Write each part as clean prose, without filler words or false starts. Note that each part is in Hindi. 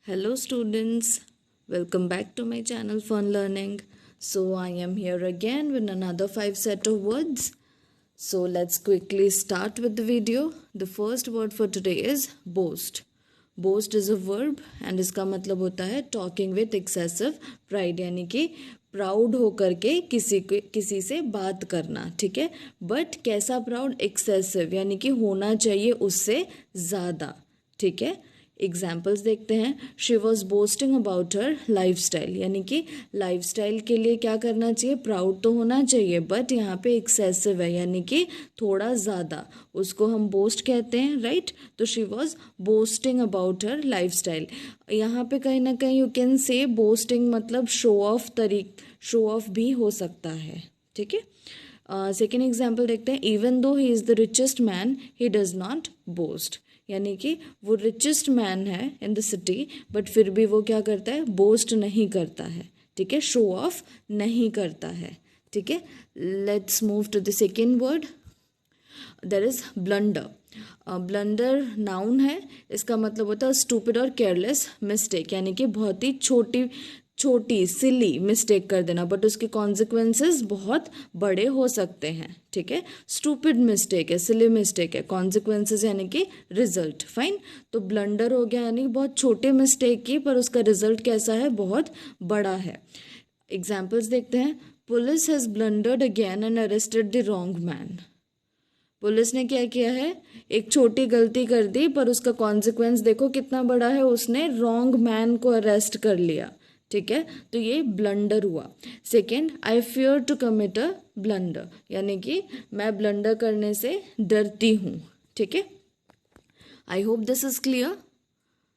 Hello students, welcome back to my channel Fun Learning. So I am here again with another 5 set of words. So let's quickly start with the video. The first word for today is boast. Boast is a verb and इसका मतलब होता है talking with excessive pride, यानी कि प्राउड होकर के किसी से बात करना, ठीक है. बट कैसा प्राउड? एक्सेसिव, यानी कि होना चाहिए उससे ज़्यादा, ठीक है. एग्जाम्पल्स देखते हैं. She was boasting about her life style, यानी कि लाइफ स्टाइल के लिए क्या करना चाहिए? प्राउड तो होना चाहिए, बट यहाँ पे एक्सेसिव है, यानी कि थोड़ा ज़्यादा, उसको हम बोस्ट कहते हैं, राइट. तो she was boasting about her life style. यहाँ पे कहीं ना कहीं यू कैन से बोस्टिंग मतलब शो ऑफ भी हो सकता है, ठीक है. सेकेंड एग्जाम्पल देखते हैं. Even though he is the richest man he does not boast, यानी कि वो रिचेस्ट मैन है इन द सिटी, बट फिर भी वो क्या करता है? बोस्ट नहीं करता है, ठीक है. शो ऑफ नहीं करता है, ठीक है. Let's move to the second word. There is blunder. Blunder noun है, इसका मतलब होता है स्टूपिड और केयरलेस मिस्टेक, यानी कि बहुत ही छोटी सिली मिस्टेक कर देना, बट उसके कॉन्सिक्वेंसेस बहुत बड़े हो सकते हैं, ठीक है. स्टूपिड मिस्टेक है, सिली मिस्टेक है, कॉन्सिक्वेंसेस यानी कि रिजल्ट. फाइन. तो ब्लंडर हो गया यानी बहुत छोटे मिस्टेक की, पर उसका रिजल्ट कैसा है? बहुत बड़ा है. एग्जाम्पल्स देखते हैं. Police has blundered again and arrested the wrong man. Police ने क्या किया है? एक छोटी गलती कर दी, पर उसका कॉन्सिक्वेंस देखो कितना बड़ा है, उसने रॉन्ग मैन को अरेस्ट कर लिया, ठीक है. तो ये ब्लंडर हुआ. Second, I fear to commit a blunder, यानी कि मैं ब्लंडर करने से डरती हूँ, ठीक है. I hope this is clear.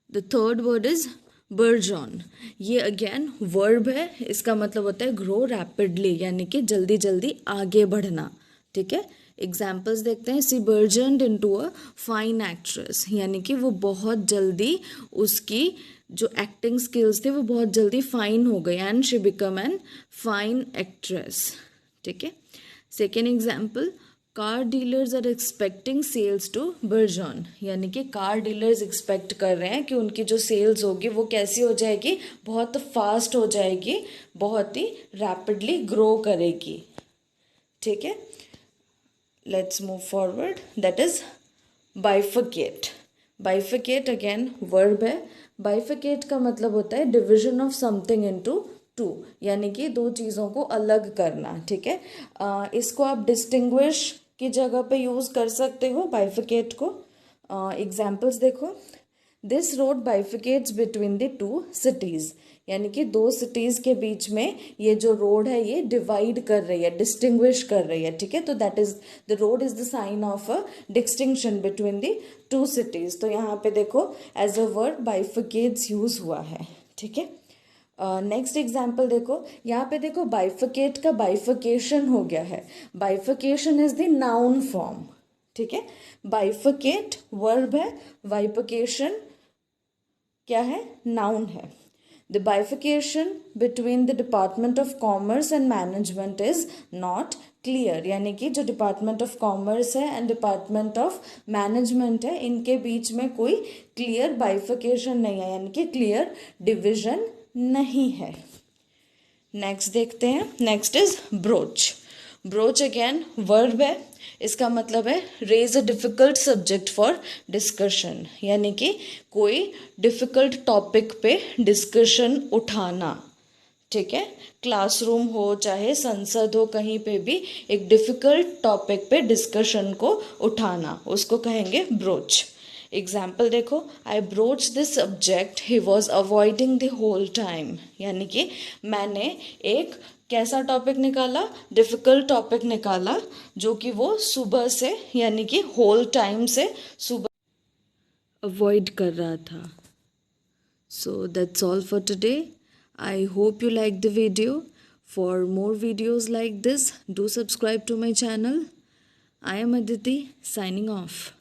The third word is burgeon. ये अगेन वर्ब है, इसका मतलब होता है ग्रो रैपिडली, यानी कि जल्दी जल्दी आगे बढ़ना, ठीक है. एग्जाम्पल्स देखते हैं. सी बर्जन्ड इनटू अ फाइन एक्ट्रेस, यानी कि वो बहुत जल्दी उसकी जो एक्टिंग स्किल्स थे वो बहुत जल्दी फाइन हो गई, and she become an fine actress, ठीक है. Second example, car dealers are expecting sales to burgeon, यानी कि कार डीलर्स एक्सपेक्ट कर रहे हैं कि उनकी जो सेल्स होगी वो कैसी हो जाएगी? बहुत फास्ट हो जाएगी, बहुत ही रैपिडली ग्रो करेगी, ठीक है. Let's move forward. That is bifurcate. Bifurcate again verb है. Bifurcate का मतलब होता है division of something into two, यानी कि दो चीज़ों को अलग करना, ठीक है. इसको आप distinguish की जगह पे यूज़ कर सकते हो bifurcate को. एग्जाम्पल्स देखो. This road bifurcates between the two cities, यानी कि दो सिटीज़ के बीच में ये जो रोड है ये डिवाइड कर रही है, डिस्टिंग्विश कर रही है, ठीक है. तो that is the road is the sign of a distinction between the two cities. तो यहाँ पे देखो as a word bifurcates use हुआ है, ठीक है. नेक्स्ट एग्जाम्पल देखो. यहाँ पे देखो बाइफिकेट का बाइफिकेशन हो गया है. बाइफिकेशन इज द नाउन फॉर्म, ठीक है. बाइफिकेट वर्ब है, बाइफिकेशन क्या है? नाउन है. The बाइफिकेशन between the department of commerce and management is not clear, यानी कि जो डिपार्टमेंट ऑफ कॉमर्स है एंड डिपार्टमेंट ऑफ मैनेजमेंट है, इनके बीच में कोई क्लियर बाइफिकेशन नहीं है, यानी कि क्लियर डिविजन नहीं है. नेक्स्ट देखते हैं. Next is broach. Broach again verb है, इसका मतलब है raise a difficult subject for discussion, यानी कि कोई डिफ़िकल्ट टॉपिक पे डिस्कशन उठाना, ठीक है. क्लासरूम हो चाहे संसद हो, कहीं पे भी एक डिफ़िकल्ट टॉपिक पे डिस्कशन को उठाना, उसको कहेंगे ब्रोच. एग्जाम्पल देखो. I broach this subject he was avoiding the whole time, यानी कि मैंने एक कैसा टॉपिक निकाला? डिफ़िकल्ट टॉपिक निकाला, जो कि वो सुबह से यानी कि होल टाइम से सुबह अवॉइड कर रहा था. So that's all for today. I hope you like the video. For more videos like this, do subscribe to my channel. I am Aditi, signing of.